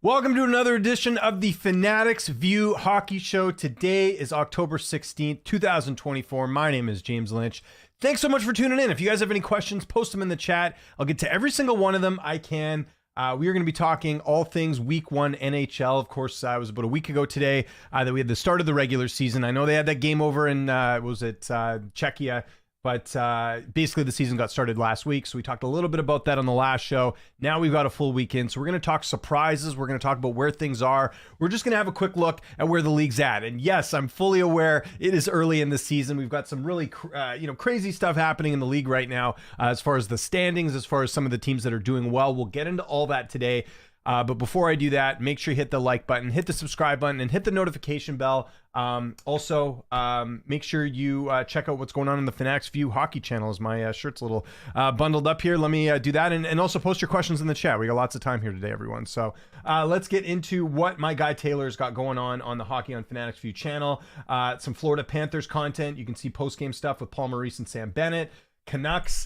Welcome to another edition of the Fanatics View Hockey Show. Today is October 16th, 2024. My name is James Lynch. Thanks so much for tuning in. If you guys have any questions, post them in the chat. I'll get to every single one of them I can. We are going to be talking all things Week 1 NHL. Of course, it was about a week ago today that we had the start of the regular season. I know they had that game over in, Czechia? But basically, the season got started last week, so we talked a little bit about that on the last show. Now we've got a full weekend, so we're going to talk surprises. We're going to talk about where things are. We're just going to have a quick look at where the league's at. And yes, I'm fully aware it is early in the season. We've got some really crazy stuff happening in the league right now as far as the standings, as far as some of the teams that are doing well. We'll get into all that today. But before I do that, make sure you hit the like button, hit the subscribe button, and hit the notification bell. Also, make sure you check out what's going on in the Fanatics View Hockey channel as my shirt's a little bundled up here. Let me do that. And also post your questions in the chat. We got lots of time here today, everyone. So let's get into what my guy Taylor's got going on the Hockey on Fanatics View channel. Some Florida Panthers content. You can see post-game stuff with Paul Maurice and Sam Bennett. Canucks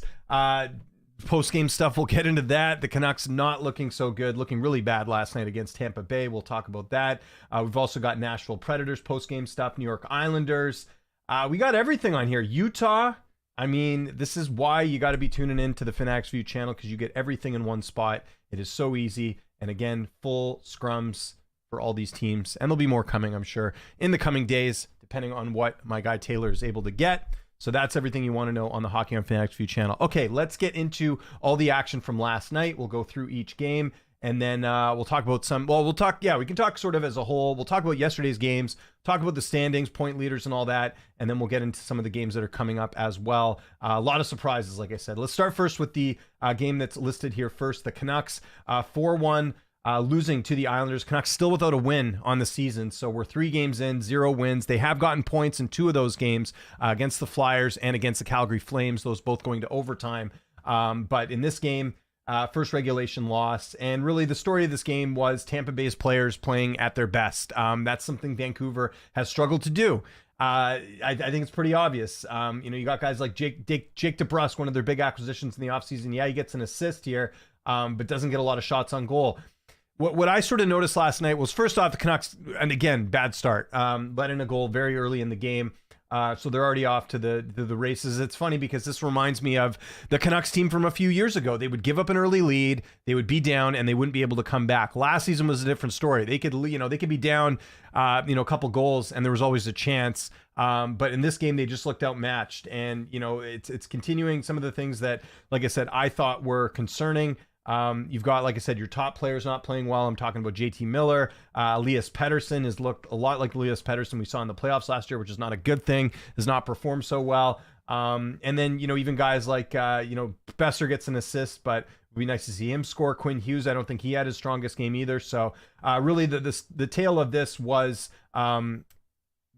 post-game stuff, we'll get into that. The Canucks not looking so good, looking really bad last night against Tampa Bay. We'll talk about that. We've also got Nashville Predators post-game stuff, New York Islanders. We got everything on here. Utah, I mean, this is why you got to be tuning in to the Fanatics View channel, because you get everything in one spot. It is so easy. And again, full scrums for all these teams. And there'll be more coming, I'm sure, in the coming days, depending on what my guy Taylor is able to get. So that's everything you want to know on the Hockey on Fanatics View channel. Okay, let's get into all the action from last night. We'll go through each game, and then we'll talk about we can talk sort of as a whole. We'll talk about yesterday's games, talk about the standings, point leaders, and all that, and then we'll get into some of the games that are coming up as well. A lot of surprises, like I said. Let's start first with the game that's listed here first. The Canucks 4-1. Losing to the Islanders. Canucks still without a win on the season, so we're 3 games in, 0 wins. They have gotten points in 2 of those games against the Flyers and against the Calgary Flames, those both going to overtime. But in this game, first regulation loss, and really the story of this game was Tampa Bay's players playing at their best. That's something Vancouver has struggled to do. I think it's pretty obvious. You got guys like Jake DeBrusk, one of their big acquisitions in the offseason. Yeah, he gets an assist here, but doesn't get a lot of shots on goal. What I sort of noticed last night was, first off, the Canucks, and again, bad start, let in a goal very early in the game. So they're already off to the races. It's funny because this reminds me of the Canucks team from a few years ago. They would give up an early lead, they would be down, and they wouldn't be able to come back. Last season was a different story. They could be down, a couple goals, and there was always a chance. But in this game, they just looked outmatched, and it's continuing some of the things that, like I said, I thought were concerning. You've got, like I said, your top players not playing well. I'm talking about JT Miller. Elias Pettersson has looked a lot like Elias Pettersson we saw in the playoffs last year, which is not a good thing, has not performed so well. And then, even guys like, Besser gets an assist, but it would be nice to see him score. Quinn Hughes, I don't think he had his strongest game either. So really the tale of this was the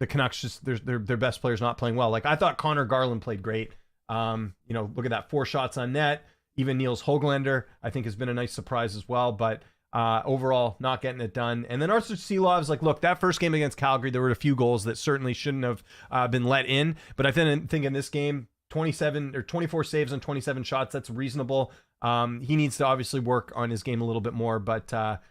Canucks, just their best players not playing well. Like, I thought Connor Garland played great. Look at that, 4 shots on net. Even Niels Höglander, I think, has been a nice surprise as well. But overall, not getting it done. And then Arthur Silovs, look, that first game against Calgary, there were a few goals that certainly shouldn't have been let in. But I think in this game, 24 saves on 27 shots, that's reasonable. He needs to obviously work on his game a little bit more. But, not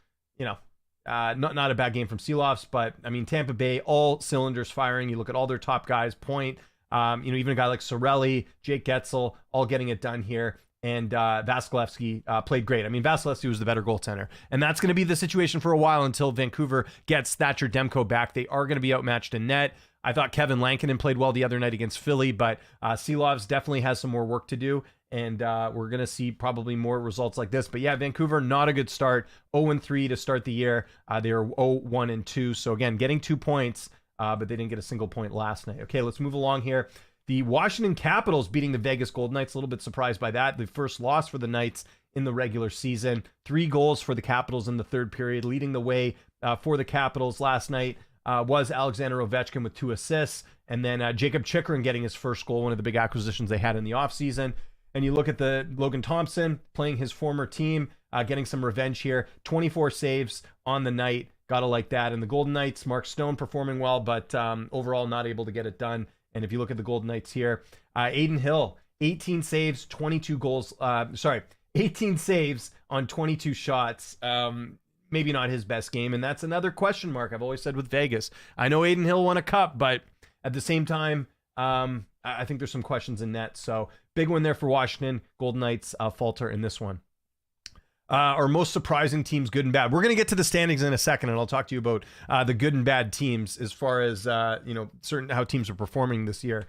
a bad game from Silovs. But, I mean, Tampa Bay, all cylinders firing. You look at all their top guys, Point, even a guy like Sorelli, Jake Getzel, all getting it done here. And Vasilevsky played great. I mean, Vasilevsky was the better goaltender. And that's going to be the situation for a while until Vancouver gets Thatcher Demko back. They are going to be outmatched in net. I thought Kevin Lankinen played well the other night against Philly, but Silovs definitely has some more work to do. And we're going to see probably more results like this. But yeah, Vancouver, not a good start. 0-3 to start the year. They are 0-1-2. So again, getting 2 points, but they didn't get a single point last night. Okay, let's move along here. The Washington Capitals beating the Vegas Golden Knights. A little bit surprised by that. The first loss for the Knights in the regular season. 3 goals for the Capitals in the third period. Leading the way for the Capitals last night was Alexander Ovechkin with 2 assists. And then Jacob Chychrun getting his first goal, one of the big acquisitions they had in the offseason. And you look at the Logan Thompson playing his former team, getting some revenge here. 24 saves on the night. Gotta like that. And the Golden Knights, Mark Stone performing well, but overall not able to get it done. And if you look at the Golden Knights here, Aiden Hill, 18 saves, 22 goals. 18 saves on 22 shots. maybe not his best game, and that's another question mark I've always said with Vegas. I know Aiden Hill won a cup, but at the same time, I think there's some questions in net. So big win there for Washington. Golden Knights falter in this one. Our most surprising teams, good and bad. We're going to get to the standings in a second, and I'll talk to you about the good and bad teams as far as certain how teams are performing this year.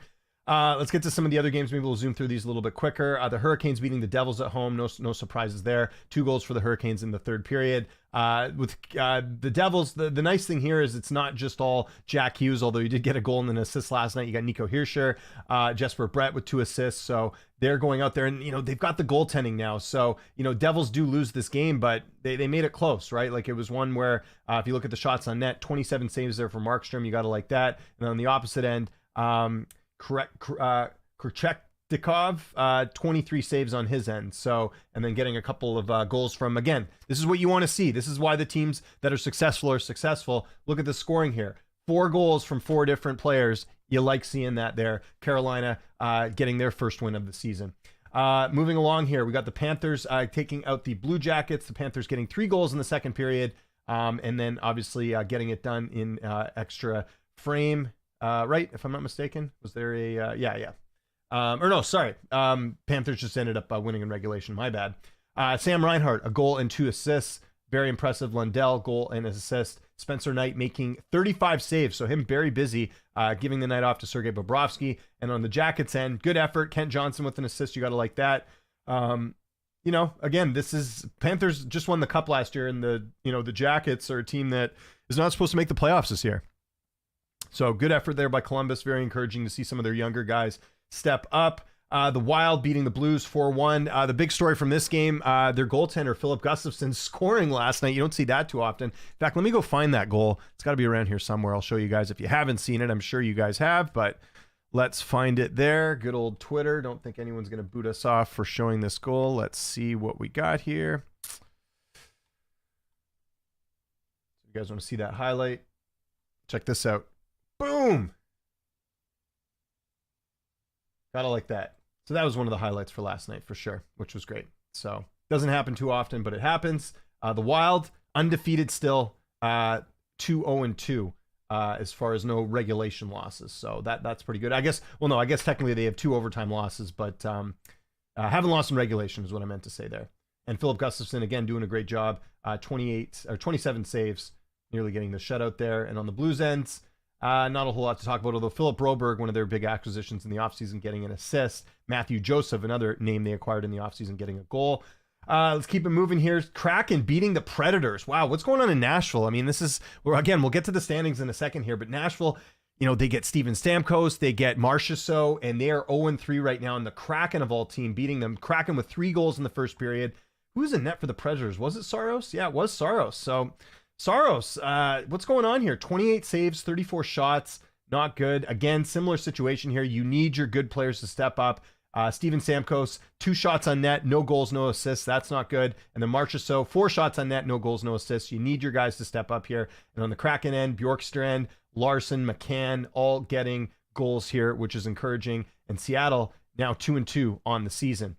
Let's get to some of the other games. Maybe we'll zoom through these a little bit quicker. The Hurricanes beating the Devils at home. No surprises there. 2 goals for the Hurricanes in the third period. With the Devils, the nice thing here is it's not just all Jack Hughes, although you did get a goal and an assist last night. You got Nico Hirscher, Jesper Brett with 2 assists. So they're going out there and, they've got the goaltending now. So, Devils do lose this game, but they made it close, right? Like it was one where if you look at the shots on net, 27 saves there for Markstrom. You got to like that. And on the opposite end, Korchekdikov, 23 saves on his end. So, and then getting a couple of goals from, again, this is what you want to see. This is why the teams that are successful are successful. Look at the scoring here. 4 goals from 4 different players. You like seeing that there. Carolina getting their first win of the season. Moving along here, we got the Panthers taking out the Blue Jackets. The Panthers getting 3 goals in the second period. And then obviously getting it done in extra frame. Right, if I'm not mistaken, was there a Panthers just ended up winning in regulation. My bad. Sam Reinhart, a goal and 2 assists, very impressive. Lundell, goal and assist. Spencer Knight making 35 saves, so him very busy, giving the night off to Sergei Bobrovsky. And on the Jackets end, good effort. Kent Johnson with an assist. You got to like that. Again, this is Panthers just won the cup last year, and the Jackets are a team that is not supposed to make the playoffs this year. So good effort there by Columbus. Very encouraging to see some of their younger guys step up. The Wild beating the Blues 4-1. The big story from this game, their goaltender, Philip Gustafsson, scoring last night. You don't see that too often. In fact, let me go find that goal. It's got to be around here somewhere. I'll show you guys if you haven't seen it. I'm sure you guys have, but let's find it there. Good old Twitter. Don't think anyone's going to boot us off for showing this goal. Let's see what we got here. You guys want to see that highlight? Check this out. Boom! Gotta like that. So that was one of the highlights for last night for sure, which was great. So doesn't happen too often, but it happens. The Wild, undefeated still, 2-0-2 as far as no regulation losses. So that's pretty good. I guess technically they have 2 overtime losses, but haven't lost in regulation is what I meant to say there. And Philip Gustafsson, again, doing a great job. 27 saves, nearly getting the shutout there. And on the Blues ends, not a whole lot to talk about, although Philip Broberg, one of their big acquisitions in the offseason, getting an assist. Matthew Joseph, another name they acquired in the offseason, getting a goal. Let's keep it moving here. Kraken beating the Predators. Wow, what's going on in Nashville? I mean, we'll get to the standings in a second here, but Nashville, they get Steven Stamkos, they get Marchessault, and they are 0-3 right now, and the Kraken of all team beating them. Kraken with 3 goals in the first period. Who's in net for the Predators? Was it Saros? Yeah, it was Saros. So Saros, what's going on here? 28 saves, 34 shots, not good. Again, similar situation here. You need your good players to step up. Steven Stamkos, 2 shots on net, no goals, no assists. That's not good. And then Marchessault, 4 shots on net, no goals, no assists. You need your guys to step up here. And on the Kraken end, Bjorkstrand, Larson, McCann, all getting goals here, which is encouraging. And Seattle now 2-2 on the season.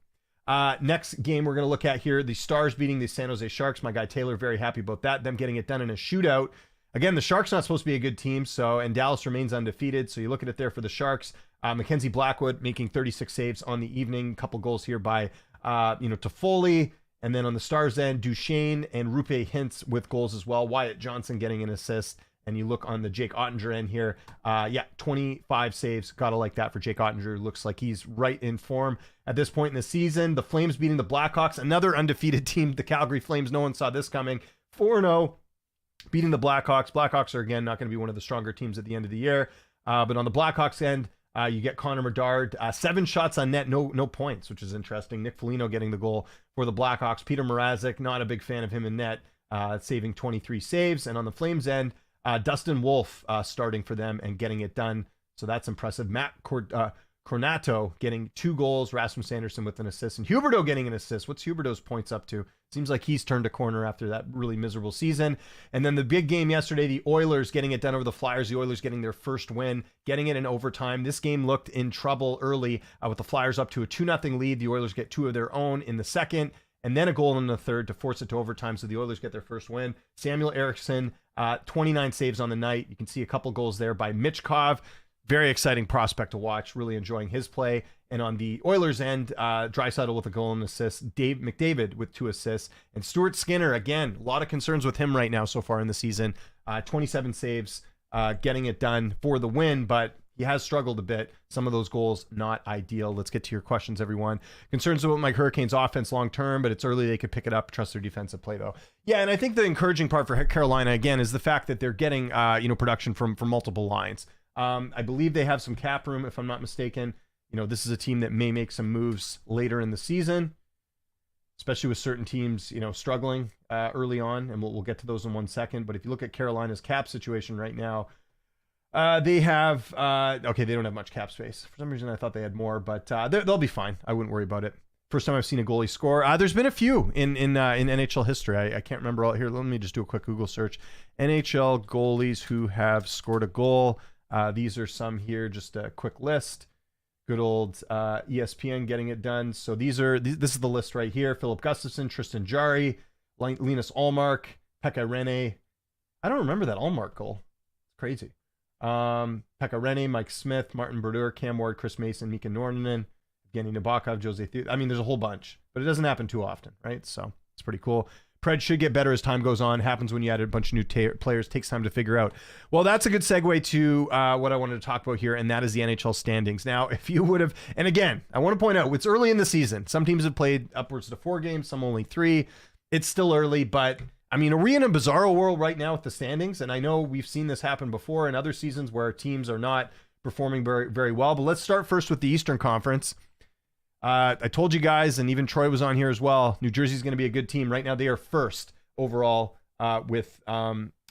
Next game we're going to look at here, the Stars beating the San Jose Sharks. My guy Taylor, very happy about that. Them getting it done in a shootout. Again, the Sharks not supposed to be a good team, and Dallas remains undefeated. So you look at it there for the Sharks. Mackenzie Blackwood making 36 saves on the evening. Couple goals here by Toffoli. And then on the Stars end, Duchesne and Rupe Hintz with goals as well. Wyatt Johnson getting an assist. And you look on the Jake Ottinger end here. 25 saves. Gotta like that for Jake Ottinger. Looks like he's right in form at this point in the season. The Flames beating the Blackhawks. Another undefeated team, the Calgary Flames. No one saw this coming. 4-0, beating the Blackhawks. Blackhawks are, again, not going to be one of the stronger teams at the end of the year. But on the Blackhawks end, you get Connor Bedard. 7 shots on net, no points, which is interesting. Nick Foligno getting the goal for the Blackhawks. Peter Mrazek, not a big fan of him in net, saving 23 saves. And on the Flames end, Dustin Wolf starting for them and getting it done. So that's impressive. Matt Cornato getting 2 goals. Rasmus Anderson with an assist. And Huberdeau getting an assist. What's Huberdeau's points up to? Seems like he's turned a corner after that really miserable season. And then the big game yesterday, the Oilers getting it done over the Flyers. The Oilers getting their first win, getting it in overtime. This game looked in trouble early with the Flyers up to a 2-0 lead. The Oilers get 2 of their own in the second. and then a goal in the third to force it to overtime. So the Oilers get their first win. Samuel Eriksson, 29 saves on the night. You can see a couple goals there by Michkov. Very exciting prospect to watch. Really enjoying his play. And on the Oilers end, Draisaitl with a goal and assist. Dave McDavid with 2 assists. And Stuart Skinner, again, a lot of concerns with him right now so far in the season. 27 saves, getting it done for the win, but he has struggled a bit. Some of those goals not ideal. Let's get to your questions, everyone. Concerns about Mike Hurricanes offense long term, but it's early. They could pick it up. Trust their defensive play, though. Yeah, and I think the encouraging part for Carolina, again, is the fact that they're getting production from multiple lines. I believe they have some cap room, if I'm not mistaken. This is a team that may make some moves later in the season, especially with certain teams, struggling early on, and we'll get to those in 1 second. But if you look at Carolina's cap situation right now, they have, they don't have much cap space. For some reason, I thought they had more, but they'll be fine. I wouldn't worry about it. First time I've seen a goalie score. There's been a few in NHL history. I can't remember all here. Let me just do a quick Google search. NHL goalies who have scored a goal. These are some here, just a quick list. Good old ESPN getting it done. So this is the list right here. Philip Gustafsson, Tristan Jarry, Linus Ullmark, Pekka Rinne. I don't remember that Ullmark goal. It's crazy. Pekka Rinne, Mike Smith, Martin Brodeur, Cam Ward, Chris Mason, Mika Nornanen, Evgeny Nabokov, Jose Theodore. I mean, there's a whole bunch, but it doesn't happen too often, right? So it's pretty cool. Pred should get better as time goes on. Happens when you add a bunch of new players. Takes time to figure out. Well, that's a good segue to what I wanted to talk about here, and that is the NHL standings. Now, if you would have, and again, I want to point out, it's early in the season. Some teams have played upwards to 4 games, some only 3. It's still early, but I mean, are we in a bizarro world right now with the standings? And I know we've seen this happen before in other seasons where teams are not performing very, very well. But let's start first with the Eastern Conference. I told you guys, and even Troy was on here as well, New Jersey's going to be a good team. Right now, they are first overall with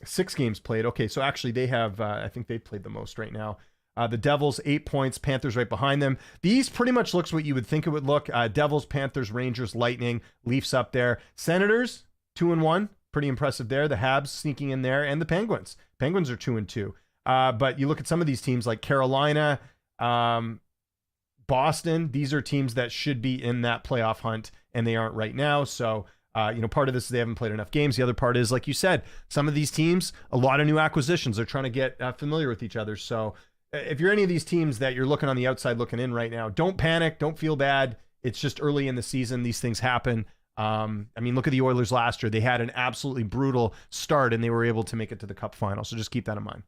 6 games played. Okay, so actually they have, I think they played the most right now. The Devils, 8 points, Panthers right behind them. The East pretty much looks what you would think it would look. Devils, Panthers, Rangers, Lightning, Leafs up there. Senators, 2-1, pretty impressive there. The Habs sneaking in there, and the Penguins. Penguins are 2-2. But you look at some of these teams like Carolina, Boston, these are teams that should be in that playoff hunt, and they aren't right now. So, part of this is they haven't played enough games. The other part is, like you said, some of these teams, a lot of new acquisitions. They're trying to get familiar with each other. So if you're any of these teams that you're looking on the outside looking in right now, don't panic. Don't feel bad. It's just early in the season. These things happen. Look at the Oilers last year. They had an absolutely brutal start, and they were able to make it to the Cup final. So just keep that in mind.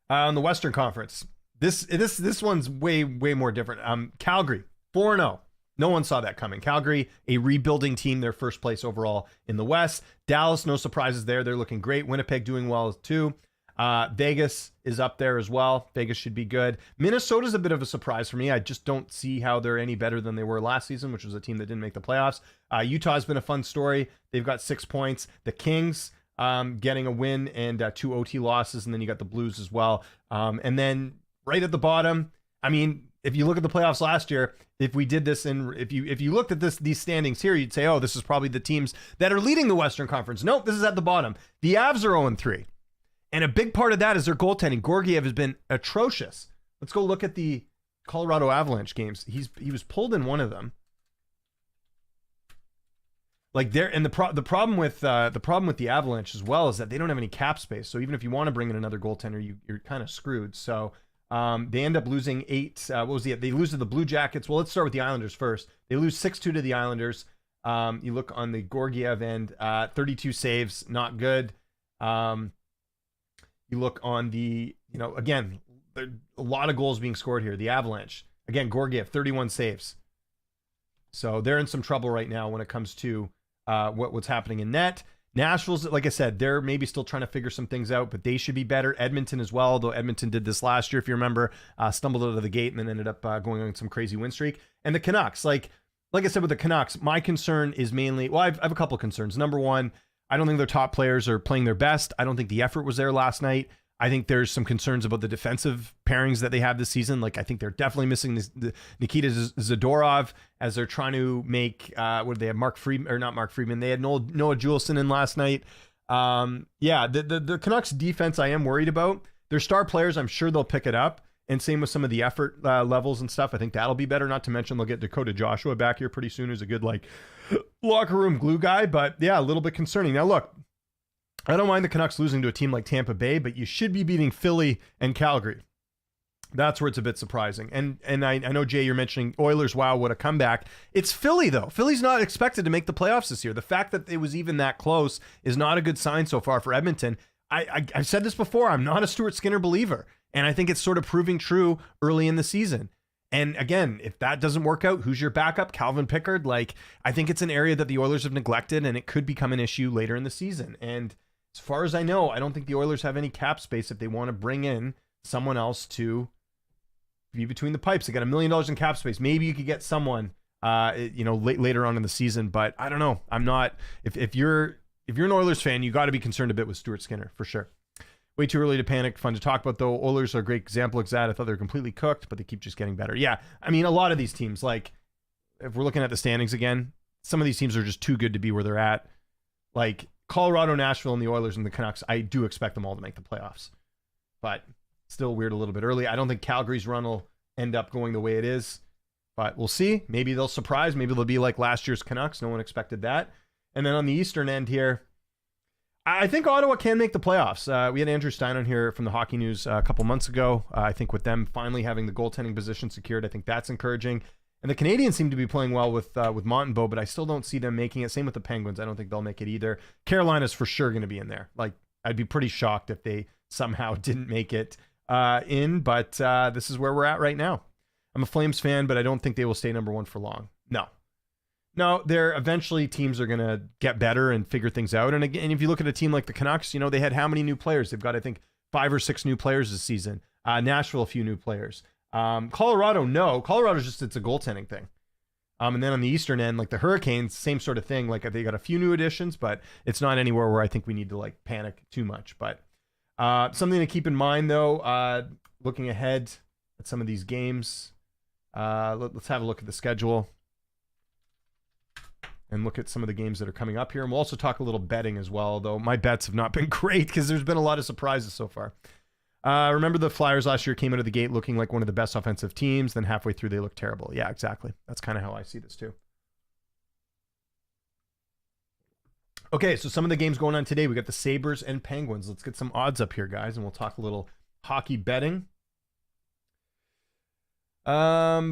On the Western Conference, this one's way more different. Calgary, 4-0. No one saw that coming. Calgary, a rebuilding team, their first place overall in the West. Dallas, no surprises there. They're looking great. Winnipeg doing well too. Vegas is up there as well. Vegas should be good. Minnesota's a bit of a surprise for me. I just don't see how they're any better than they were last season, which was a team that didn't make the playoffs. Utah's been a fun story. They've got 6 points. The Kings, getting a win and 2 OT losses, and then you got the Blues as well. And then right at the bottom, I mean, if you look at the playoffs last year, if we did this if you looked at these standings here, you'd say, oh, this is probably the teams that are leading the Western Conference. Nope, this is at the bottom. The Avs are 0-3. And a big part of that is their goaltending. Georgiev has been atrocious. Let's go look at the Colorado Avalanche games. He was pulled in one of them. Like there, and the problem with the Avalanche as well is that they don't have any cap space. So even if you want to bring in another goaltender, you're kind of screwed. So they end up losing 8. They lose to the Blue Jackets. Well, let's start with the Islanders first. They lose 6-2 to the Islanders. You look on the Georgiev end, 32 saves, not good. You look on the, again, there a lot of goals being scored here. The Avalanche, again, Georgiev, 31 saves. So they're in some trouble right now when it comes to what's happening in net. Nashville's, like I said, they're maybe still trying to figure some things out, but they should be better. Edmonton as well, though Edmonton did this last year, if you remember, stumbled out of the gate and then ended up going on some crazy win streak. And the Canucks, like I said with the Canucks, my concern is mainly, I have a couple concerns. Number one, I don't think their top players are playing their best. I don't think the effort was there last night. I think there's some concerns about the defensive pairings that they have this season. Like, I think they're definitely missing the Nikita Zadorov as they're trying to make, what did they have? Mark Friedman, or not Mark Friedman. They had Noah Juleson in last night. The Canucks defense I am worried about. Their star players, I'm sure they'll pick it up. And same with some of the effort levels and stuff. I think that'll be better. Not to mention they'll get Dakota Joshua back here pretty soon, who's a good like locker room glue guy. But yeah, a little bit concerning. Now look, I don't mind the Canucks losing to a team like Tampa Bay, but you should be beating Philly and Calgary. That's where it's a bit surprising. And I know, Jay, you're mentioning Oilers, wow, what a comeback. It's Philly, though. Philly's not expected to make the playoffs this year. The fact that it was even that close is not a good sign so far for Edmonton. I've said this before. I'm not a Stuart Skinner believer. And I think it's sort of proving true early in the season. And again, if that doesn't work out, who's your backup? Calvin Pickard? Like, I think it's an area that the Oilers have neglected, and it could become an issue later in the season. And as far as I know, I don't think the Oilers have any cap space if they want to bring in someone else to be between the pipes. They got $1 million in cap space. Maybe you could get someone, later on in the season. But I don't know. I'm not. If you're an Oilers fan, you got to be concerned a bit with Stuart Skinner for sure. Way too early to panic. Fun to talk about though. Oilers are a great example of that. I thought they were completely cooked, but they keep just getting better. Yeah, I mean, a lot of these teams, like if we're looking at the standings again, some of these teams are just too good to be where they're at. Like Colorado, Nashville, and the Oilers and the Canucks, I do expect them all to make the playoffs, but still weird a little bit early. I don't think Calgary's run will end up going the way it is, but we'll see. Maybe they'll surprise. Maybe they'll be like last year's Canucks. No one expected that. And then on the Eastern end here, I think Ottawa can make the playoffs. We had Andrew Stein on here from the Hockey News a couple months ago. I think with them finally having the goaltending position secured, I think that's encouraging. And the Canadians seem to be playing well with Montembeault, but I still don't see them making it. Same with the Penguins. I don't think they'll make it either. Carolina's for sure going to be in there. Like, I'd be pretty shocked if they somehow didn't make it in, but this is where we're at right now. I'm a Flames fan, but I don't think they will stay number one for long. No, they're eventually teams are going to get better and figure things out. And again, if you look at a team like the Canucks, they had how many new players? They've got, I think, 5 or 6 new players this season. Nashville, a few new players. Colorado, no. Colorado's just, it's a goaltending thing. And then on the Eastern end, like the Hurricanes, same sort of thing. Like they got a few new additions, but it's not anywhere where I think we need to like panic too much. But something to keep in mind though, looking ahead at some of these games, let's have a look at the schedule and look at some of the games that are coming up here. And we'll also talk a little betting as well, though my bets have not been great because there's been a lot of surprises so far. Remember the Flyers last year came out of the gate looking like one of the best offensive teams. Then halfway through, they looked terrible. Yeah, exactly. That's kind of how I see this too. Okay, so some of the games going on today. We got the Sabres and Penguins. Let's get some odds up here, guys, and we'll talk a little hockey betting. Like,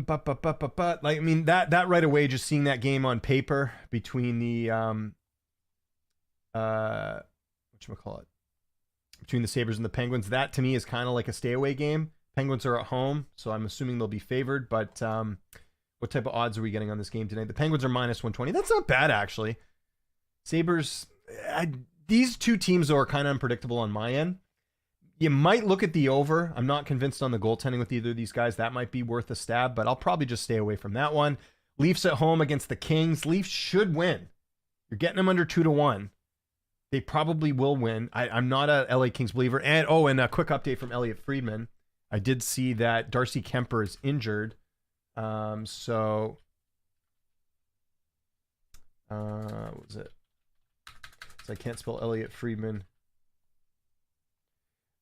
I mean, that right away, just seeing that game on paper between the whatchamacallit, between the Sabres and the Penguins, that to me is kind of like a stay away game. Penguins are at home, so I'm assuming they'll be favored, but what type of odds are we getting on this game tonight? The Penguins are minus 120. That's not bad, actually. Sabres, these two teams though are kind of unpredictable on my end. You might look at the over. I'm not convinced on the goaltending with either of these guys. That might be worth a stab, but I'll probably just stay away from that one. Leafs at home against the Kings. Leafs should win. You're getting them under 2-1. They probably will win. I'm not a LA Kings believer. And a quick update from Elliot Friedman. I did see that Darcy Kemper is injured. What was it? So I can't spell Elliot Friedman.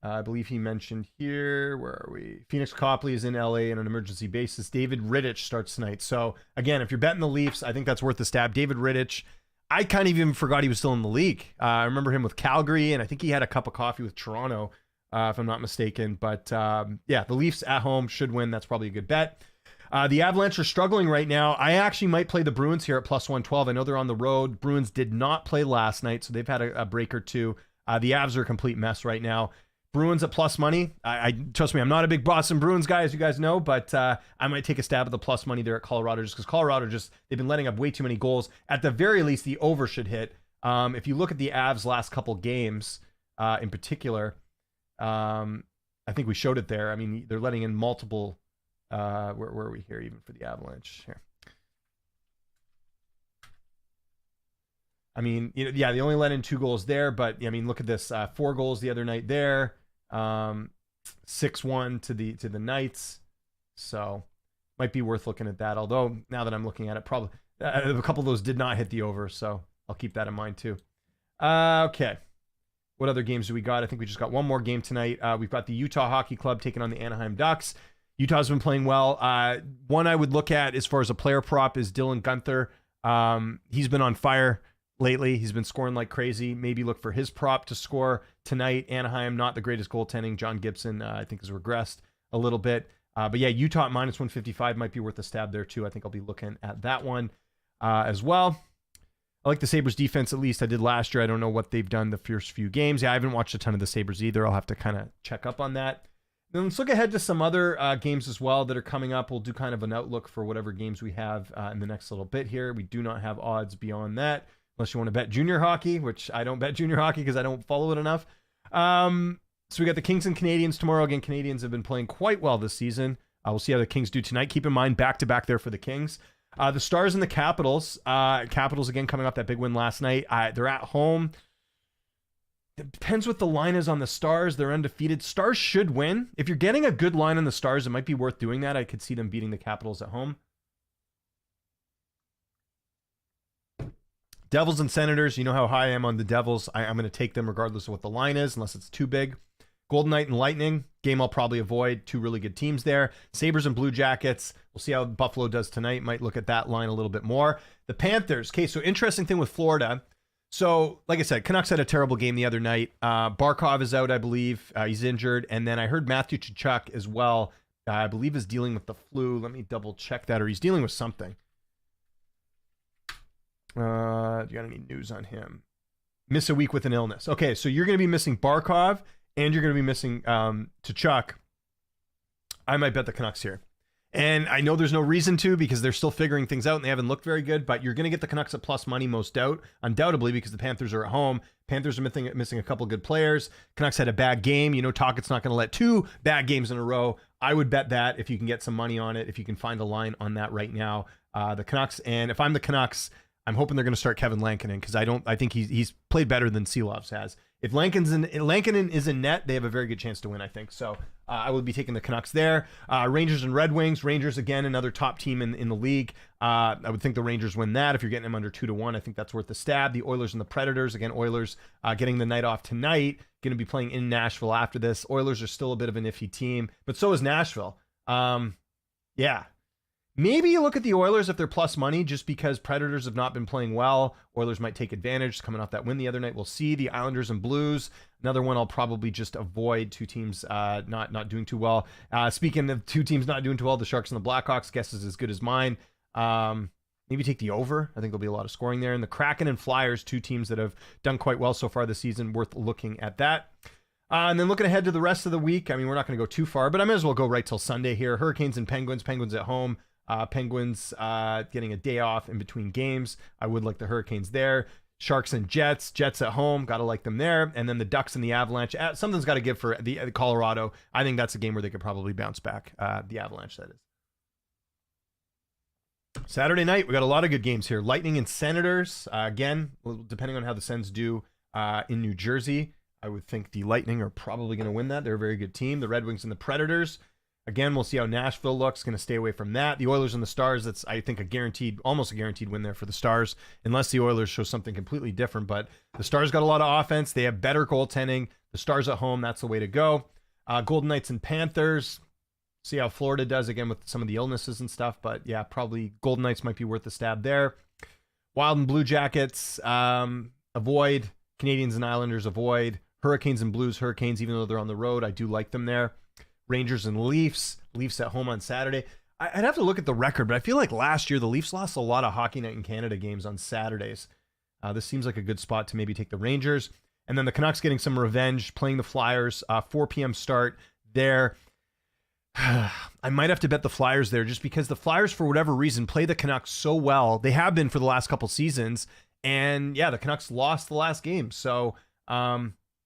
I believe he mentioned here, where are we? Phoenix Copley is in LA on an emergency basis. David Rittich starts tonight. So again, if you're betting the Leafs, I think that's worth a stab. David Rittich, I kind of even forgot he was still in the league. I remember him with Calgary, and I think he had a cup of coffee with Toronto, if I'm not mistaken. But yeah, the Leafs at home should win. That's probably a good bet. The Avalanche are struggling right now. I actually might play the Bruins here at plus 112. I know they're on the road. Bruins did not play last night, so they've had a break or two. The Avs are a complete mess right now. Bruins at plus money. I trust me, I'm not a big Boston Bruins guy, as you guys know, but I might take a stab at the plus money there at Colorado, just because Colorado they've been letting up way too many goals. At the very least, the over should hit. If you look at the Avs last couple games, in particular, I think we showed it there. I mean, they're letting in multiple. Where are we here? Even for the Avalanche here. I mean, yeah, they only let in 2 goals there, but I mean, look at this: 4 goals the other night there, 6-1 to the Knights. So, might be worth looking at that. Although now that I'm looking at it, probably a couple of those did not hit the over, so I'll keep that in mind too. Okay, what other games do we got? I think we just got one more game tonight. We've got the Utah Hockey Club taking on the Anaheim Ducks. Utah's been playing well. One I would look at as far as a player prop is Dylan Guenther. He's been on fire lately. He's been scoring like crazy. Maybe look for his prop to score tonight. Anaheim, not the greatest goaltending. John Gibson, I think, has regressed a little bit. But yeah, Utah at minus 155 might be worth a stab there too. I think I'll be looking at that one as well. I like the Sabres defense, at least I did last year. I don't know what they've done the first few games. Yeah, I haven't watched a ton of the Sabres either. I'll have to kind of check up on that. Then let's look ahead to some other games as well that are coming up. We'll do kind of an outlook for whatever games we have in the next little bit here. We do not have odds beyond that, unless you want to bet junior hockey, which I don't bet junior hockey because I don't follow it enough. So we got the Kings and Canadiens tomorrow. Again, Canadiens have been playing quite well this season. We'll see how the Kings do tonight. Keep in mind, back-to-back there for the Kings. The Stars and the Capitals. Capitals, again, coming off that big win last night. They're at home. It depends what the line is on the Stars. They're undefeated. Stars should win. If you're getting a good line on the Stars, it might be worth doing that. I could see them beating the Capitals at home. Devils and Senators. You know how high I am on the Devils. I'm going to take them regardless of what the line is, unless it's too big. Golden Knight and Lightning. Game I'll probably avoid. Two really good teams there. Sabres and Blue Jackets. We'll see how Buffalo does tonight. Might look at that line a little bit more. The Panthers. Okay, so interesting thing with Florida. So, like I said, Canucks had a terrible game the other night. Barkov is out, I believe. He's injured. And then I heard Matthew Tkachuk as well, I believe, is dealing with the flu. Let me double check that. Or he's dealing with something. Do you got any news on him? Miss a week with an illness. Okay, so you're going to be missing Barkov and you're going to be missing Tkachuk. I might bet the Canucks here. And I know there's no reason to because they're still figuring things out and they haven't looked very good, but you're going to get the Canucks at plus money undoubtedly because the Panthers are at home. Panthers are missing a couple good players. Canucks had a bad game. You know, Tocchet's not going to let two bad games in a row. I would bet that if you can get some money on it, if you can find a line on that right now. The Canucks, and if I'm the Canucks, I'm hoping they're going to start Kevin Lankinen because I think he's played better than Seelovs has. If Lankinen is in net, they have a very good chance to win, I think. So I would be taking the Canucks there. Rangers and Red Wings. Rangers, again, another top team in the league. I would think the Rangers win that. If you're getting them under 2-1, I think that's worth the stab. The Oilers and the Predators. Again, Oilers getting the night off tonight. Going to be playing in Nashville after this. Oilers are still a bit of an iffy team, but so is Nashville. Yeah. Maybe you look at the Oilers if they're plus money just because Predators have not been playing well. Oilers might take advantage coming off that win the other night. We'll see. The Islanders and Blues. Another one I'll probably just avoid. Two teams not doing too well. Speaking of two teams not doing too well, the Sharks and the Blackhawks. Guess is as good as mine. Maybe take the over. I think there'll be a lot of scoring there. And the Kraken and Flyers, two teams that have done quite well so far this season. Worth looking at that. And then looking ahead to the rest of the week. I mean, we're not going to go too far, but I might as well go right till Sunday here. Hurricanes and Penguins. Penguins at home. Penguins getting a day off in between games. I would like the Hurricanes there. Sharks and Jets. Jets at home. Got to like them there. And then the Ducks and the Avalanche. Something's got to give for the Colorado. I think that's a game where they could probably bounce back. The Avalanche, that is. Saturday night, we got a lot of good games here. Lightning and Senators. Again, depending on how the Sens do in New Jersey, I would think the Lightning are probably going to win that. They're a very good team. The Red Wings and the Predators. Again, we'll see how Nashville looks. Going to stay away from that. The Oilers and the Stars, that's, I think, almost a guaranteed win there for the Stars, unless the Oilers show something completely different. But the Stars got a lot of offense. They have better goaltending. The Stars at home, that's the way to go. Golden Knights and Panthers. See how Florida does, again, with some of the illnesses and stuff. But, yeah, probably Golden Knights might be worth the stab there. Wild and Blue Jackets, avoid. Canadians and Islanders, avoid. Hurricanes and Blues, Hurricanes, even though they're on the road, I do like them there. Rangers and Leafs. Leafs at home on Saturday. I'd have to look at the record, but I feel like last year the Leafs lost a lot of Hockey Night in Canada games on Saturdays. This seems like a good spot to maybe take the Rangers. And then the Canucks getting some revenge, playing the Flyers. 4 p.m. start there. I might have to bet the Flyers there just because the Flyers, for whatever reason, play the Canucks so well. They have been for the last couple seasons. And yeah, the Canucks lost the last game. So,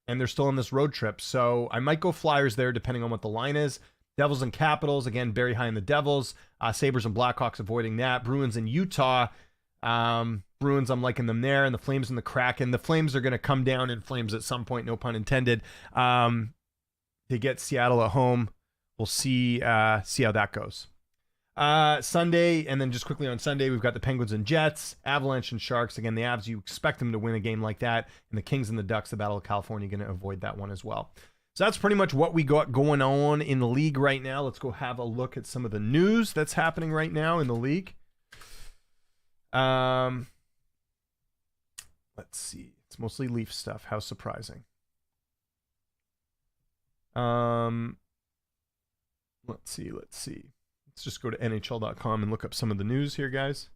and they're still on this road trip. So I might go Flyers there depending on what the line is. Devils and Capitals, again, very high in the Devils. Sabres and Blackhawks avoiding that. Bruins and Utah. Bruins, I'm liking them there. And the Flames and the Kraken. The Flames are going to come down in flames at some point, no pun intended. They get Seattle at home. We'll see how that goes. Sunday, and then just quickly on Sunday, we've got the Penguins and Jets, Avalanche and Sharks. Again, the Avs, you expect them to win a game like that. And the Kings and the Ducks, the Battle of California, going to avoid that one as well. So that's pretty much what we got going on in the league right now. Let's go have a look at some of the news that's happening right now in the league. Let's see. It's mostly Leaf stuff. How surprising. Let's see. Let's just go to NHL.com and look up some of the news here, guys.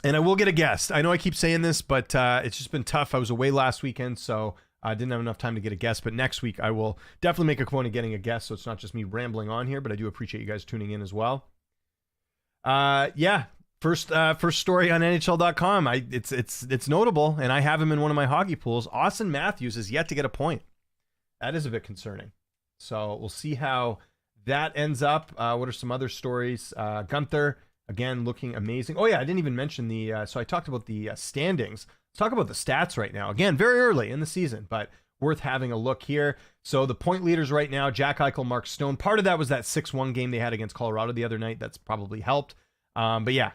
And I will get a guest. I know I keep saying this, but it's just been tough. I was away last weekend, so I didn't have enough time to get a guest. But next week, I will definitely make a point of getting a guest, so it's not just me rambling on here, but I do appreciate you guys tuning in as well. Yeah. First story on NHL.com. It's notable, and I have him in one of my hockey pools. Auston Matthews is yet to get a point. That is a bit concerning. So we'll see how that ends up. What are some other stories? Gunther, again, looking amazing. Oh, yeah, I didn't even mention so I talked about the standings. Let's talk about the stats right now. Again, very early in the season, but worth having a look here. So the point leaders right now, Jack Eichel, Mark Stone. Part of that was that 6-1 game they had against Colorado the other night. That's probably helped. But yeah,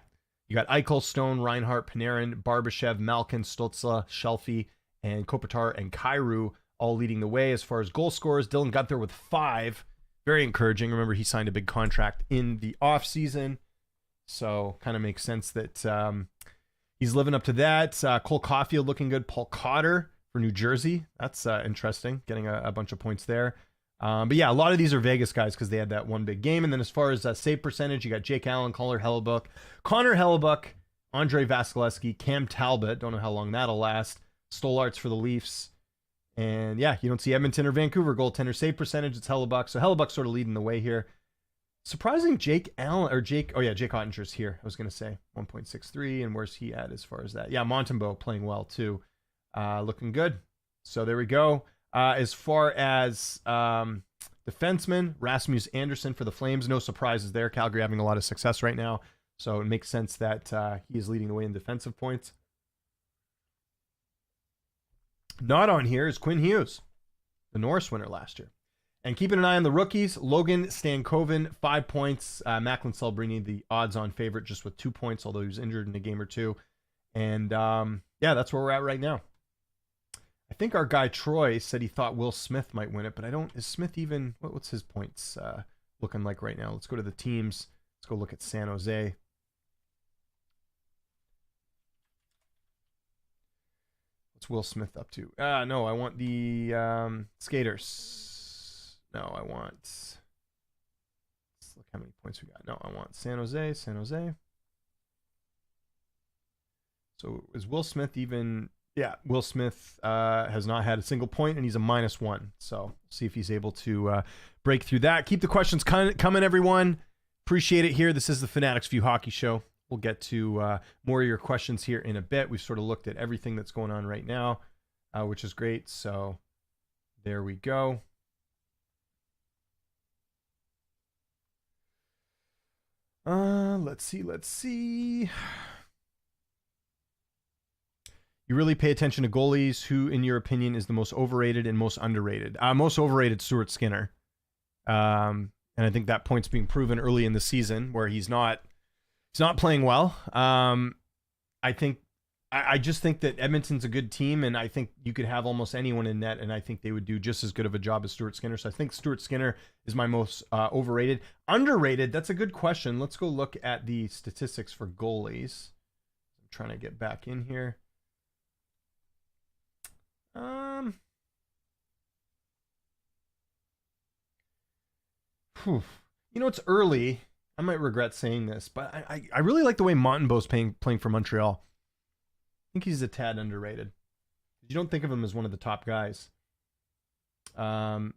you got Eichel, Stone, Reinhart, Panarin, Barbashev, Malkin, Stützle, Shelfie, and Kopitar and Kyrou all leading the way as far as goal scorers. Dylan Gunther with 5. Very encouraging. Remember, he signed a big contract in the offseason. So kind of makes sense that he's living up to that. Cole Caulfield looking good. Paul Cotter for New Jersey. That's interesting. Getting a bunch of points there. But yeah, a lot of these are Vegas guys because they had that one big game. And then as far as save percentage, you got Jake Allen, Connor Hellebuyck, Andre Vasilevsky, Cam Talbot. Don't know how long that'll last. Stolarz for the Leafs. And yeah, you don't see Edmonton or Vancouver goaltender save percentage. It's Hellebuyck. So Hellebuyck sort of leading the way here. Surprising Jake Ottinger's here. I was going to say 1.63. And where's he at as far as that? Yeah, Montembeault playing well too. Looking good. So there we go. As far as defensemen, Rasmus Andersson for the Flames. No surprises there. Calgary having a lot of success right now. So it makes sense that he is leading the way in defensive points. Not on here is Quinn Hughes, the Norris winner last year. And keeping an eye on the rookies, Logan Stankoven, 5 points. Macklin Celebrini, the odds-on favorite, just with 2 points, although he was injured in a game or two. And yeah, that's where we're at right now. I think our guy Troy said he thought Will Smith might win it, but is Smith even, what's his points looking like right now? Let's go to the teams. Let's go look at San Jose. What's Will Smith up to? No, I want the skaters. No, I want, let's look how many points we got. No, I want San Jose. So is Will Smith even... Yeah, Will Smith has not had a single point, and he's a -1. So see if he's able to break through that. Keep the questions coming, everyone. Appreciate it here. This is the Fanatics View Hockey Show. We'll get to more of your questions here in a bit. We've sort of looked at everything that's going on right now, which is great. So there we go. Let's see. You really pay attention to goalies. Who, in your opinion, is the most overrated and most underrated? Most overrated, Stuart Skinner. And I think that point's being proven early in the season where he's not playing well. I just think that Edmonton's a good team, and I think you could have almost anyone in net, and I think they would do just as good of a job as Stuart Skinner. So I think Stuart Skinner is my most overrated. Underrated, that's a good question. Let's go look at the statistics for goalies. I'm trying to get back in here. You know, it's early. I might regret saying this, but I really like the way Montembeault's playing for Montreal. I think he's a tad underrated. You don't think of him as one of the top guys. I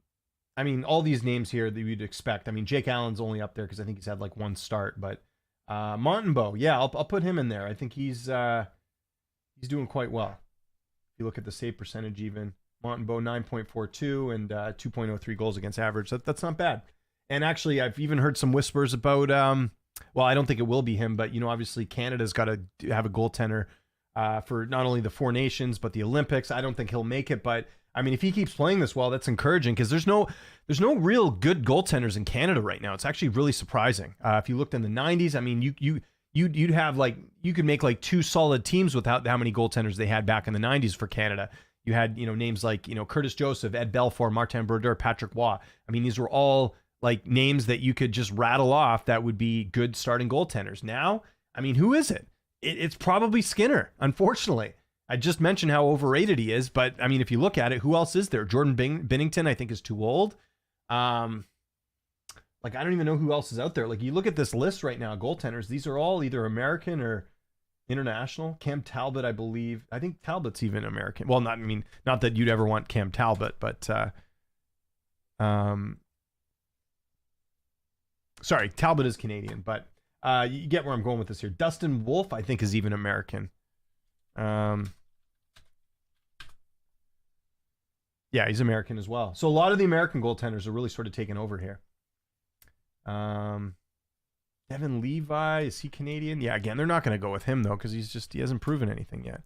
mean, all these names here that you'd expect. I mean, Jake Allen's only up there because I think he's had like one start, but Montembeault, yeah, I'll put him in there. I think he's doing quite well. If you look at the save percentage, even Montembeault 9.42 and 2.03 goals against average. That's not bad. And actually, I've even heard some whispers about, well, I don't think it will be him, but, you know, obviously Canada's got to have a goaltender for not only the Four Nations, but the Olympics. I don't think he'll make it, but I mean, if he keeps playing this well, that's encouraging because there's no real good goaltenders in Canada right now. It's actually really surprising. If you looked in the 90s, I mean, you'd have like, you could make like two solid teams without how many goaltenders they had back in the 90s for Canada. You had, names like, Curtis Joseph, Ed Belfour, Martin Brodeur, Patrick Waugh. I mean, these were all like names that you could just rattle off that would be good starting goaltenders. Now, I mean, who is it? It's probably Skinner, unfortunately. I just mentioned how overrated he is, but I mean, if you look at it, who else is there? Jordan Binnington, I think, is too old. Like, I don't even know who else is out there. Like, you look at this list right now, goaltenders, these are all either American or international. Cam Talbot, I believe. I think Talbot's even American. Well, not that you'd ever want Cam Talbot, but sorry, Talbot is Canadian, but you get where I'm going with this here. Dustin Wolf, I think, is even American. Yeah, he's American as well. So a lot of the American goaltenders are really sort of taking over here. Devin Levi, is he Canadian? Yeah, again, they're not going to go with him though, because he hasn't proven anything yet.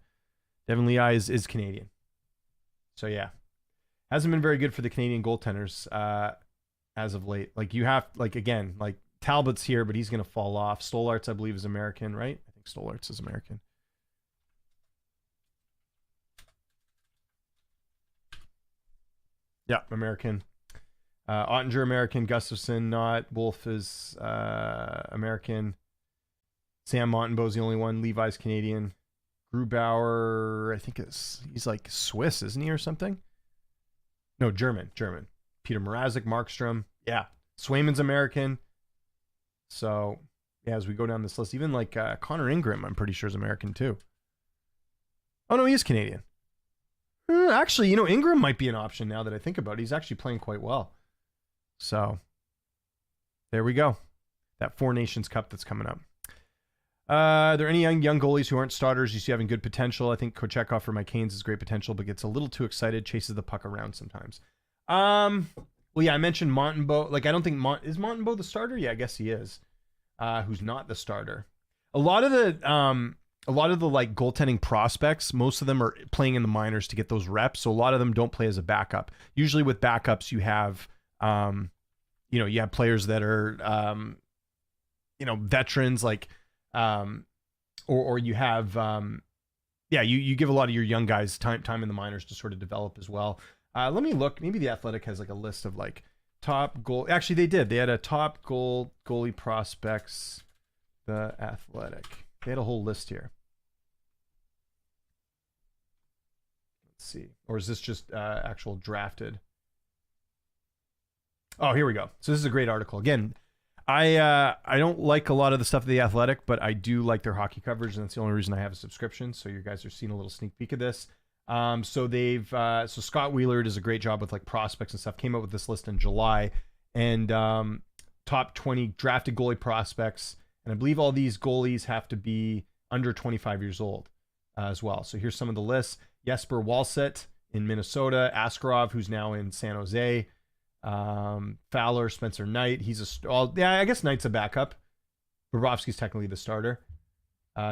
Devin Levi is Canadian. So yeah, hasn't been very good for the Canadian goaltenders as of late. Like again, Talbot's here, but he's going to fall off. Stolarz, I believe, is American, right? I think Stolarz is American. Yeah, American. Ottinger, American. Gustafson, not. Wolf is American. Sam Montembeault's the only one. Levi's Canadian. Grubauer, I think he's like Swiss, isn't he, or something? No, German. Peter Mrazek, Markstrom. Yeah. Swayman's American. So, yeah, as we go down this list, even like Connor Ingram, I'm pretty sure is American too. Oh, no, he is Canadian. Actually, Ingram might be an option now that I think about it. He's actually playing quite well. So, there we go. That Four Nations Cup that's coming up. Are there any young goalies who aren't starters you see having good potential? I think Kochetkov for my Canes has great potential, but gets a little too excited, chases the puck around sometimes. Well, yeah, I mentioned Montembeault. Like, I don't think is Montembeault the starter? Yeah, I guess he is. Who's not the starter? A lot of the like goaltending prospects, most of them are playing in the minors to get those reps. So a lot of them don't play as a backup. Usually with backups, you have, you have players that are, veterans, like, or you have, you give a lot of your young guys time in the minors to sort of develop as well. Let me look. Maybe the Athletic has like a list of like top goal. Actually, they did. They had a top goalie prospects. The Athletic. They had a whole list here. Let's see. Or is this just actual drafted? Oh, here we go. So this is a great article. Again, I don't like a lot of the stuff of the Athletic, but I do like their hockey coverage, and that's the only reason I have a subscription. So you guys are seeing a little sneak peek of this. So Scott Wheeler does a great job with like prospects and stuff. Came up with this list in July, and top 20 drafted goalie prospects. And I believe all these goalies have to be under 25 years old as well. So here's some of the lists. Jesper Walsett in Minnesota. Askarov, who's now in San Jose. Fowler, Spencer Knight. I guess Knight's a backup. Bobrovsky's technically the starter.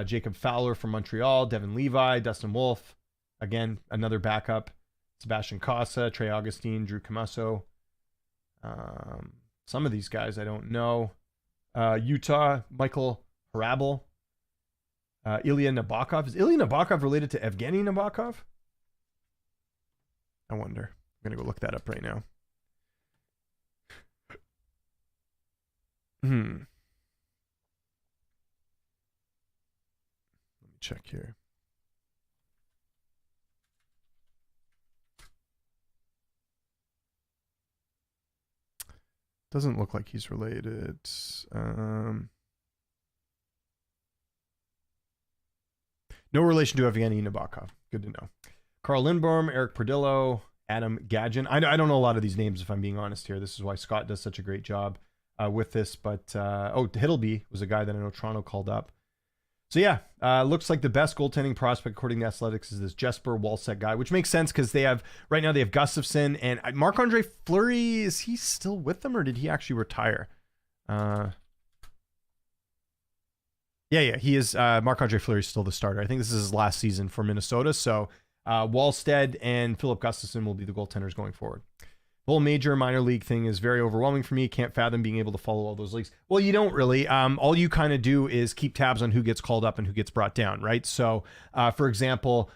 Jacob Fowler from Montreal. Devin Levi. Dustin Wolf. Again, another backup. Sebastian Casa. Trey Augustine. Drew Camasso. Some of these guys I don't know. Utah, Michael Hrabal, Ilya Nabokov. Is Ilya Nabokov related to Evgeny Nabokov? I wonder. I'm going to go look that up right now. Let me check here. Doesn't look like he's related. No relation to Evgeny Nabokov. Good to know. Carl Lindborm, Eric Perdillo, Adam Gadgen. I don't know a lot of these names, if I'm being honest here. This is why Scott does such a great job with this. But, Hiddleby was a guy that I know Toronto called up. So, yeah, looks like the best goaltending prospect, according to Athletics, is this Jesper Walsett guy, which makes sense because right now they have Gustafson and Marc-Andre Fleury. Is he still with them or did he actually retire? He is. Marc-Andre Fleury is still the starter. I think this is his last season for Minnesota. So Wallstead and Philip Gustafson will be the goaltenders going forward. The whole major minor league thing is very overwhelming for me. Can't fathom being able to follow all those leagues. Well, you don't really. All you kind of do is keep tabs on who gets called up and who gets brought down, right? So, for example,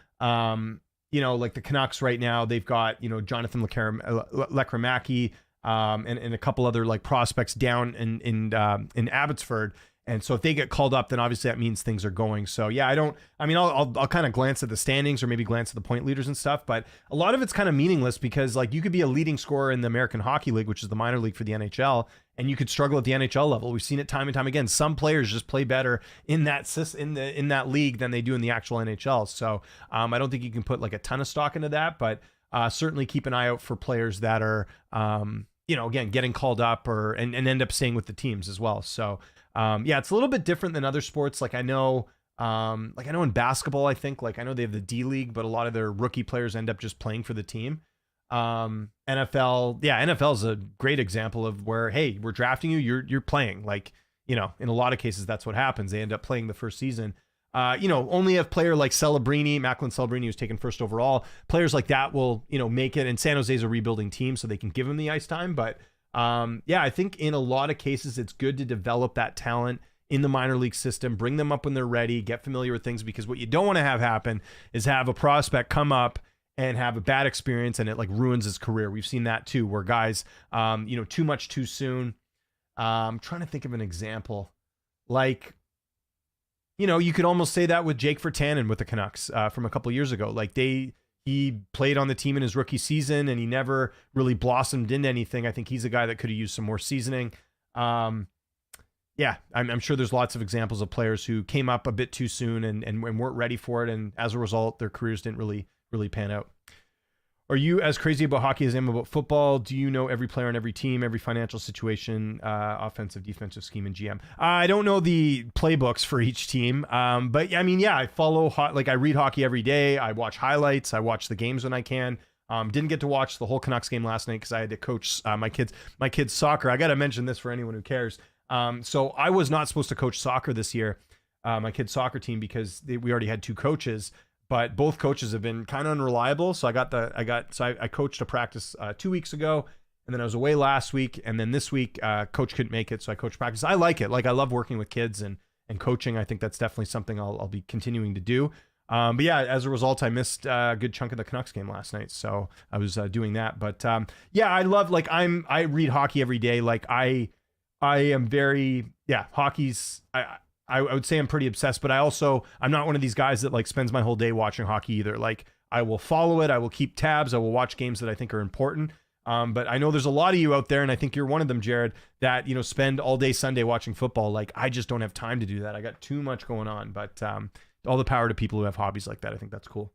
like the Canucks right now, they've got, Jonathan Lekramaki, and a couple other like prospects down in Abbotsford. And so if they get called up, then obviously that means things are going. So yeah, I'll kind of glance at the standings or maybe glance at the point leaders and stuff, but a lot of it's kind of meaningless because like you could be a leading scorer in the American Hockey League, which is the minor league for the NHL, and you could struggle at the NHL level. We've seen it time and time again. Some players just play better in that league than they do in the actual NHL. So I don't think you can put like a ton of stock into that, but certainly keep an eye out for players that are, again, getting called up and end up staying with the teams as well. So it's a little bit different than other sports. Like I know in basketball, I think I know they have the D League, but a lot of their rookie players end up just playing for the team. NFL is a great example of where, hey, we're drafting you, you're playing. Like, in a lot of cases, that's what happens. They end up playing the first season. Only a player like Macklin Celebrini, who's taken first overall, players like that will, make it. And San Jose's a rebuilding team, so they can give him the ice time. But I think in a lot of cases, it's good to develop that talent in the minor league system, bring them up when they're ready, get familiar with things, because what you don't want to have happen is have a prospect come up and have a bad experience and it like ruins his career. We've seen that too, where guys, too much too soon. I'm trying to think of an example. Like, you could almost say that with Jake Virtanen with the Canucks from a couple years ago. Like he played on the team in his rookie season and he never really blossomed into anything. I think he's a guy that could have used some more seasoning. I'm sure there's lots of examples of players who came up a bit too soon and weren't ready for it. And as a result, their careers didn't really pan out. Are you as crazy about hockey as I am about football? Do you know every player on every team, every financial situation, offensive, defensive scheme, and GM? I don't know the playbooks for each team, but I follow I read hockey every day. I watch highlights. I watch the games when I can. Didn't get to watch the whole Canucks game last night because I had to coach my kids' soccer. I got to mention this for anyone who cares. So I was not supposed to coach soccer this year, my kids' soccer team, because we already had two coaches. But both coaches have been kind of unreliable. So I coached a practice 2 weeks ago, and then I was away last week. And then this week, coach couldn't make it. So I coached practice. I like it. Like I love working with kids and coaching. I think that's definitely something I'll be continuing to do. As a result, I missed a good chunk of the Canucks game last night. So I was doing that. But I love, I read hockey every day. Like I am very, hockey's, I would say I'm pretty obsessed, but I'm not one of these guys that spends my whole day watching hockey either. Like I will follow it. I will keep tabs. I will watch games that I think are important. But I know there's a lot of you out there, and I think you're one of them, Jared, that, spend all day Sunday watching football. Like I just don't have time to do that. I got too much going on, but all the power to people who have hobbies like that. I think that's cool.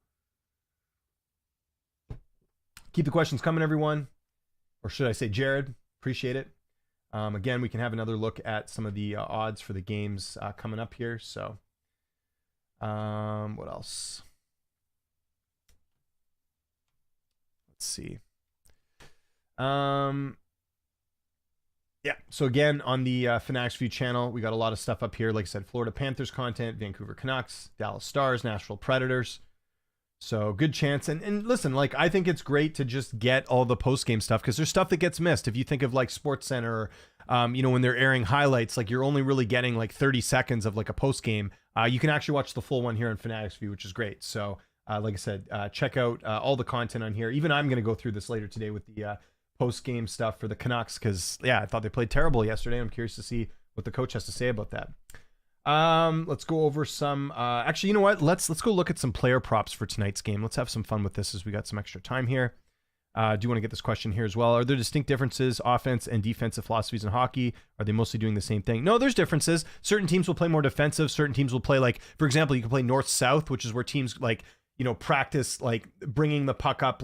Keep the questions coming, everyone. Or should I say Jared? Appreciate it. Again, we can have another look at some of the odds for the games coming up here. So, what else? Let's see. So again, on the Fanatics View channel, we got a lot of stuff up here. Like I said, Florida Panthers content, Vancouver Canucks, Dallas Stars, Nashville Predators. So good chance. And listen, I think it's great to just get all the post-game stuff because there's stuff that gets missed. If you think of SportsCenter, when they're airing highlights, you're only really getting 30 seconds of a post-game. You can actually watch the full one here on Fanatics View, which is great. So like I said, check out all the content on here. Even I'm going to go through this later today with the post-game stuff for the Canucks because, I thought they played terrible yesterday. I'm curious to see what the coach has to say about that. Let's go over some, actually, you know what? Let's go look at some player props for tonight's game. Let's have some fun with this as we got some extra time here. Do you want to get this question here as well? Are there distinct differences, offense and defensive philosophies in hockey? Are they mostly doing the same thing? No, there's differences. Certain teams will play more defensive. Certain teams will play for example, you can play north-south, which is where teams practice bringing the puck up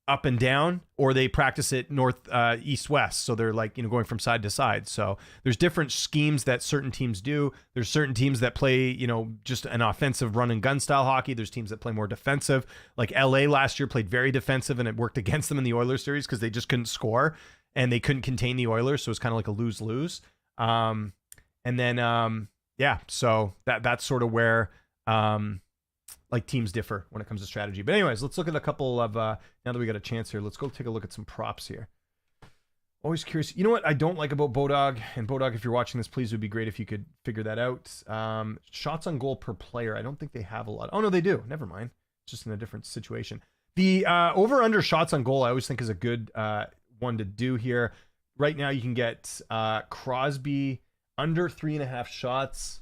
up and down, or they practice it north, east, west. So they're going from side to side. So there's different schemes that certain teams do. There's certain teams that play, just an offensive run and gun style hockey. There's teams that play more defensive. Like LA last year played very defensive and it worked against them in the Oilers series because they just couldn't score and they couldn't contain the Oilers. So it's kind of like a lose-lose. So that's sort of where, teams differ when it comes to strategy. But anyways, let's look at a couple of, now that we got a chance here, let's go take a look at some props here. Always curious. You know what I don't like about Bodog? And Bodog, if you're watching this, please, it would be great if you could figure that out. Shots on goal per player. I don't think they have a lot. Oh, no, they do. Never mind. just in a different situation. The over-under shots on goal I always think is a good one to do here. Right now you can get Crosby under 3.5 shots,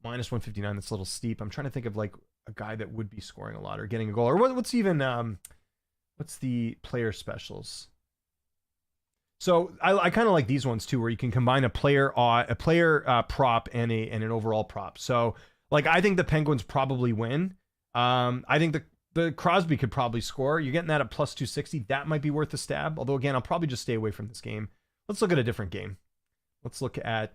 minus 159. That's a little steep. I'm trying to think of like a guy that would be scoring a lot or getting a goal. Or what's even what's the player specials? So I kind of like these ones too, where you can combine a player prop and an overall prop. So like I think the Penguins probably win. I think the Crosby could probably score. You're getting that at plus 260. That might be worth a stab. Although again, I'll probably just stay away from this game. Let's look at a different game. Let's look at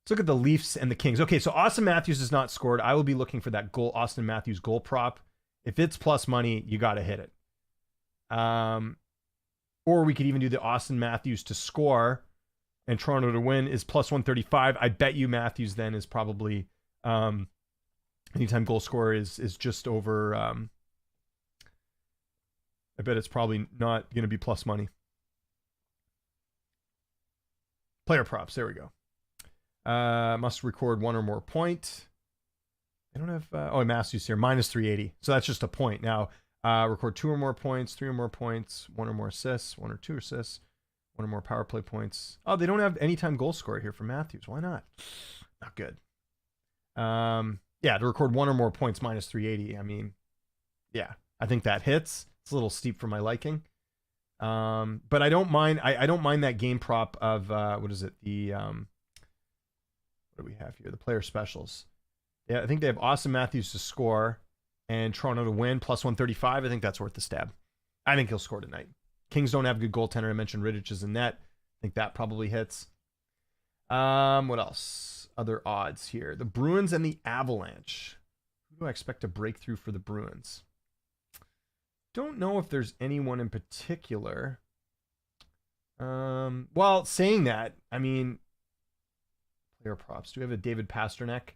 the Leafs and the Kings. Okay, so Austin Matthews has not scored. I will be looking for that goal, Austin Matthews goal prop. If it's plus money, you got to hit it. Or we could even do the Austin Matthews to score and Toronto to win is plus 135. I bet you Matthews then is probably anytime goal scorer is just over. I bet it's probably not going to be plus money. Player props. There we go. Must record 1 or more point. I don't have. Matthews here minus 380. So that's just a point. Now record 2 or more points, 3 or more points, 1 or more assists, 1 or 2 assists, 1 or more power play points. Oh, they don't have anytime goal scorer here for Matthews. Why not? Not good. Yeah, to record 1 or more points minus 380. I mean, yeah, I think that hits. It's a little steep for my liking. But I don't mind. I don't mind that game prop of what is it? The what do we have here? The player specials. Yeah, I think they have Austin Matthews to score and Toronto to win plus 135. I think that's worth the stab. I think he'll score tonight. Kings don't have a good goaltender. I mentioned Rittich is in net. I think that probably hits. What else? Other odds here. The Bruins and the Avalanche. Who do I expect to break through for the Bruins? Don't know if there's anyone in particular. Well, saying that, I mean, player props. Do we have a David Pastrnak?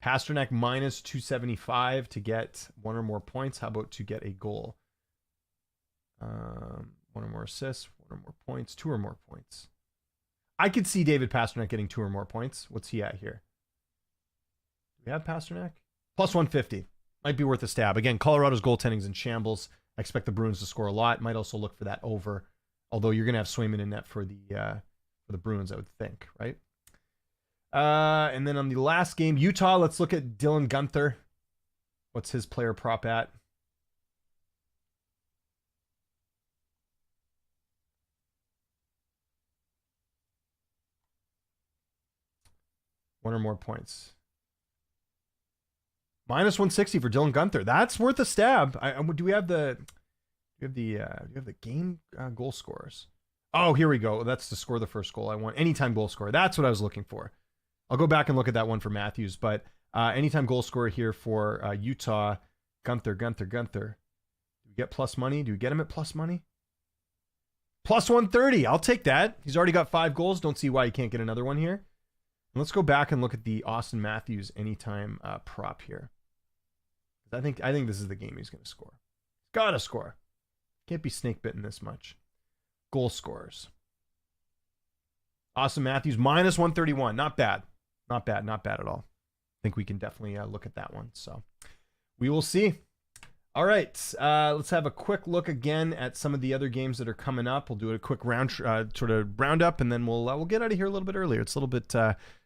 Pastrnak minus 275 to get 1 or more points. How about to get a goal? 1 or more assists, 1 or more points, 2 or more points. I could see David Pastrnak getting 2 or more points. What's he at here? Do we have Pastrnak? Plus 150. Might be worth a stab. Again, Colorado's goaltending's in shambles. I expect the Bruins to score a lot. Might also look for that over. Although you're going to have Swayman in net for the Bruins, I would think, right? And then on the last game, Utah, let's look at Dylan Guenther. What's his player prop at? One or more points. Minus 160 for Dylan Guenther. That's worth a stab. Do we have the game goal scorers? Oh, here we go. That's to score the first goal. I want anytime goal scorer. That's what I was looking for. I'll go back and look at that one for Matthews, but anytime goal scorer here for Utah. Guenther. Do we get plus money? Do we get him at plus money? Plus 130. I'll take that. He's already got 5 goals. Don't see why he can't get another one here. And let's go back and look at the Austin Matthews anytime prop here. I think this is the game he's going to score. Gotta score. Can't be snake bitten this much. Goal scorers. Austin Matthews minus 131. Not bad. Not bad at all. I think we can definitely look at that one. So we will see. All right. Let's have a quick look again at some of the other games that are coming up. We'll do a quick sort of roundup, and then we'll get out of here a little bit earlier. It's a little bit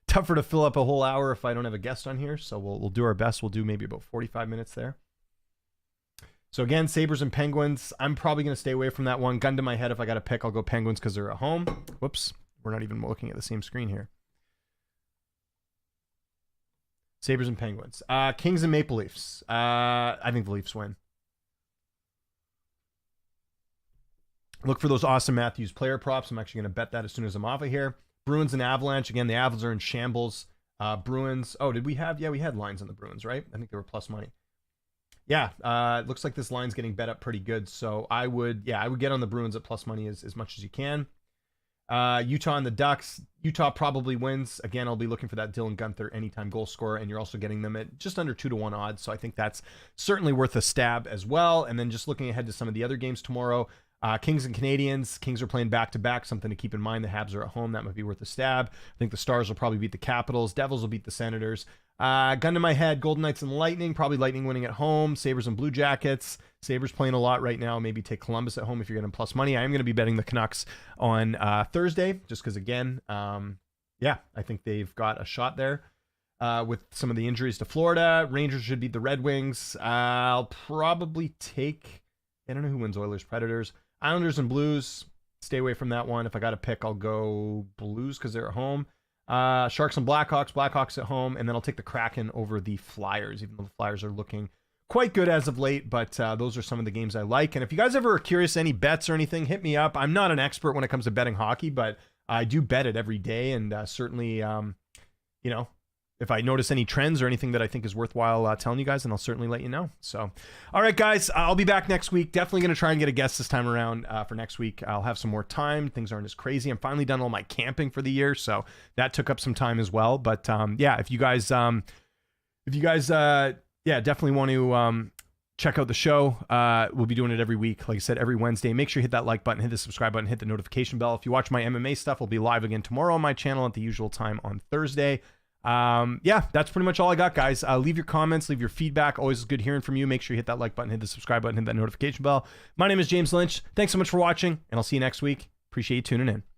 tougher to fill up a whole hour if I don't have a guest on here. So we'll do our best. We'll do maybe about 45 minutes there. So again, Sabres and Penguins. I'm probably going to stay away from that one. Gun to my head, if I got to pick, I'll go Penguins because they're at home. Whoops. We're not even looking at the same screen here. Sabres and Penguins. Kings and Maple Leafs. I think the Leafs win. Look for those Austin Matthews player props. I'm actually going to bet that as soon as I'm off of here. Bruins and Avalanche. Again, the Avs are in shambles. Bruins. Oh, did we have? Yeah, we had lines on the Bruins, right? I think they were plus money. Yeah, it looks like this line's getting bet up pretty good. So I would get on the Bruins at plus money as much as you can. Utah and the Ducks. Utah probably wins. Again, I'll be looking for that Dylan Guenther anytime goal scorer, and you're also getting them at just under 2-1 odds. So I think that's certainly worth a stab as well. And then just looking ahead to some of the other games tomorrow, Kings and Canadians. Kings are playing back-to-back, something to keep in mind. The Habs are at home. That might be worth a stab. I think the Stars will probably beat the Capitals. Devils will beat the Senators. Gun to my head, Golden Knights and Lightning. Probably Lightning winning at home. Sabres and Blue Jackets. Sabres playing a lot right now. Maybe take Columbus at home if you're getting plus money. I am going to be betting the Canucks on Thursday, just because, again, yeah, I think they've got a shot there. With some of the injuries to Florida. Rangers should beat the Red Wings. I'll probably take, I don't know who wins Oilers, Predators. Islanders and Blues. Stay away from that one. If I got to pick, I'll go Blues because they're at home. Sharks and Blackhawks. Blackhawks at home. And then I'll take the Kraken over the Flyers, even though the Flyers are looking quite good as of late. But those are some of the games I like. And if you guys ever are curious, any bets or anything, hit me up. I'm not an expert when it comes to betting hockey, but I do bet it every day. And certainly, you know, if I notice any trends or anything that I think is worthwhile telling you guys, then I'll certainly let you know. So, all right, guys, I'll be back next week. Definitely going to try and get a guest this time around for next week. I'll have some more time. Things aren't as crazy. I'm finally done all my camping for the year, so that took up some time as well. But yeah, if you guys, yeah, definitely want to check out the show. We'll be doing it every week. Like I said, every Wednesday. Make sure you hit that like button, hit the subscribe button, hit the notification bell. If you watch my MMA stuff, I'll be live again tomorrow on my channel at the usual time on Thursday. Yeah, that's pretty much all I got, guys. Leave your comments, leave your feedback. Always good hearing from you. Make sure you hit that like button, hit the subscribe button, hit that notification bell. My name is James Lynch. Thanks so much for watching, and I'll see you next week. Appreciate you tuning in.